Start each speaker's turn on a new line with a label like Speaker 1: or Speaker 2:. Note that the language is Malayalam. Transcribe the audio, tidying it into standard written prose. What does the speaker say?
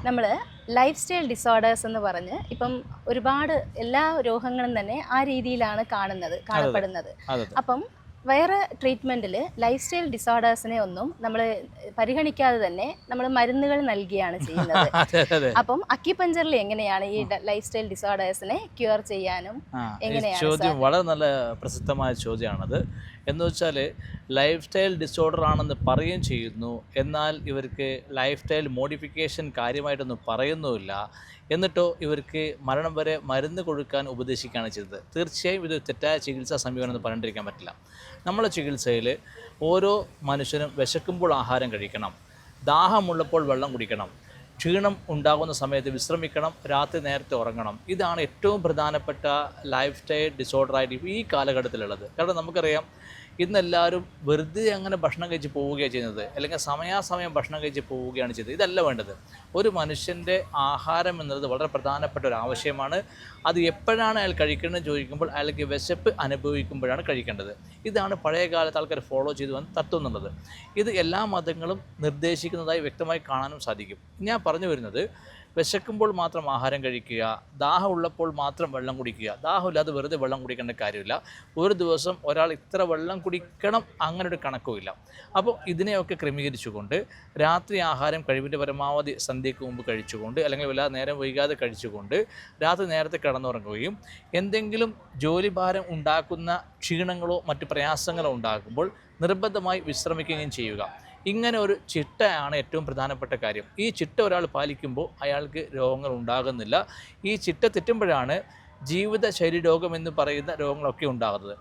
Speaker 1: നമ്മൾ ലൈഫ് സ്റ്റൈൽ ഡിസോർഡേഴ്സ് എന്ന് പറഞ്ഞ് ഇപ്പം ഒരുപാട് എല്ലാ രോഗങ്ങളും തന്നെ ആ രീതിയിലാണ് കാണപ്പെടുന്നത്. അപ്പം വേറെ ട്രീറ്റ്മെൻറ്റിൽ ലൈഫ് സ്റ്റൈൽ ഡിസോർഡേഴ്സിനെ ഒന്നും നമ്മൾ പരിഗണിക്കാതെ തന്നെ നമ്മൾ മരുന്നുകൾ നൽകുകയാണ് ചെയ്യുന്നത്. അപ്പം അക്യുപഞ്ചറിൽ എങ്ങനെയാണ് ഈ ലൈഫ് സ്റ്റൈൽ ഡിസോർഡേഴ്സിനെ ക്യൂർ ചെയ്യാനും എങ്ങനെയാണ്?
Speaker 2: ചോദ്യം വളരെ നല്ല പ്രസിദ്ധമായ ചോദ്യമാണത്. എന്ന് വെച്ചാൽ ലൈഫ് സ്റ്റൈൽ ഡിസോർഡർ ആണെന്ന് പറയുകയും ചെയ്യുന്നു, എന്നാൽ ഇവർക്ക് ലൈഫ് സ്റ്റൈൽ മോഡിഫിക്കേഷൻ കാര്യമായിട്ടൊന്നും പറയുന്നുമില്ല. എന്നിട്ടോ ഇവർക്ക് മരണം വരെ മരുന്ന് കൊടുക്കാൻ ഉപദേശിക്കുകയാണ് ചെയ്തത്. തീർച്ചയായും ഇത് തെറ്റായ ചികിത്സാ സമീപനം എന്ന് പറഞ്ഞിരിക്കാൻ പറ്റില്ല. നമ്മളെ ചികിത്സയിൽ ഓരോ മനുഷ്യനും വിശക്കുമ്പോൾ ആഹാരം കഴിക്കണം, ദാഹമുള്ളപ്പോൾ വെള്ളം കുടിക്കണം, ക്ഷീണം ഉണ്ടാകുന്ന സമയത്ത് വിശ്രമിക്കണം, രാത്രി നേരത്തെ ഉറങ്ങണം. ഇതാണ് ഏറ്റവും പ്രധാനപ്പെട്ട ലൈഫ് സ്റ്റൈൽ ഡിസോർഡറായിട്ട് ഈ കാലഘട്ടത്തിലുള്ളത്. കാരണം നമുക്കറിയാം, ഇന്നെല്ലാവരും വെറുതെ അങ്ങനെ ഭക്ഷണം കഴിച്ച് പോവുകയാണ് ചെയ്യുന്നത്, അല്ലെങ്കിൽ സമയാസമയം ഭക്ഷണം കഴിച്ച് പോവുകയാണ് ചെയ്തത്. ഇതല്ല വേണ്ടത്. ഒരു മനുഷ്യൻ്റെ ആഹാരം എന്നത് വളരെ പ്രധാനപ്പെട്ട ഒരു ആവശ്യമാണ്. അത് എപ്പോഴാണ് അയാൾ കഴിക്കേണ്ടതെന്ന് ചോദിക്കുമ്പോൾ അയാൾക്ക് വിശപ്പ് അനുഭവിക്കുമ്പോഴാണ് കഴിക്കേണ്ടത്. ഇതാണ് പഴയ കാലത്ത് ആൾക്കാർ ഫോളോ ചെയ്തു വന്ന് തത്വം എന്നുള്ളത്. ഇത് എല്ലാ മതങ്ങളും നിർദ്ദേശിക്കുന്നതായി വ്യക്തമായി കാണാനും സാധിക്കും. ഞാൻ പറഞ്ഞു വരുന്നത്, വിശക്കുമ്പോൾ മാത്രം ആഹാരം കഴിക്കുക, ദാഹമുള്ളപ്പോൾ മാത്രം വെള്ളം കുടിക്കുക. ദാഹമില്ലാതെ വെറുതെ വെള്ളം കുടിക്കേണ്ട കാര്യമില്ല. ഒരു ദിവസം ഒരാൾ ഇത്ര വെള്ളം കുടിക്കണം അങ്ങനെ ഒരു കണക്കുമില്ല. അപ്പോൾ ഇതിനെയൊക്കെ ക്രമീകരിച്ചുകൊണ്ട് രാത്രി ആഹാരം കഴിവിൻ്റെ പരമാവധി സന്ധ്യയ്ക്ക് മുമ്പ് കഴിച്ചുകൊണ്ട്, അല്ലെങ്കിൽ വല്ലാതെ നേരം വൈകാതെ കഴിച്ചുകൊണ്ട് രാത്രി നേരത്തെ കിടന്നുറങ്ങുകയും, എന്തെങ്കിലും ജോലിഭാരം ഉണ്ടാക്കുന്ന ക്ഷീണങ്ങളോ മറ്റ് പ്രയാസങ്ങളോ ഉണ്ടാകുമ്പോൾ നിർബന്ധമായി വിശ്രമിക്കുകയും ചെയ്യുക. ഇങ്ങനെ ഒരു ചിട്ടയാണ് ഏറ്റവും പ്രധാനപ്പെട്ട കാര്യം. ഈ ചിട്ട ഒരാൾ പാലിക്കുമ്പോൾ അയാൾക്ക് രോഗങ്ങൾ ഉണ്ടാകുന്നില്ല. ഈ ചിട്ട തെറ്റുമ്പോഴാണ് ജീവിതശൈലി രോഗം എന്ന് പറയുന്ന രോഗങ്ങളൊക്കെ ഉണ്ടാകുന്നത്.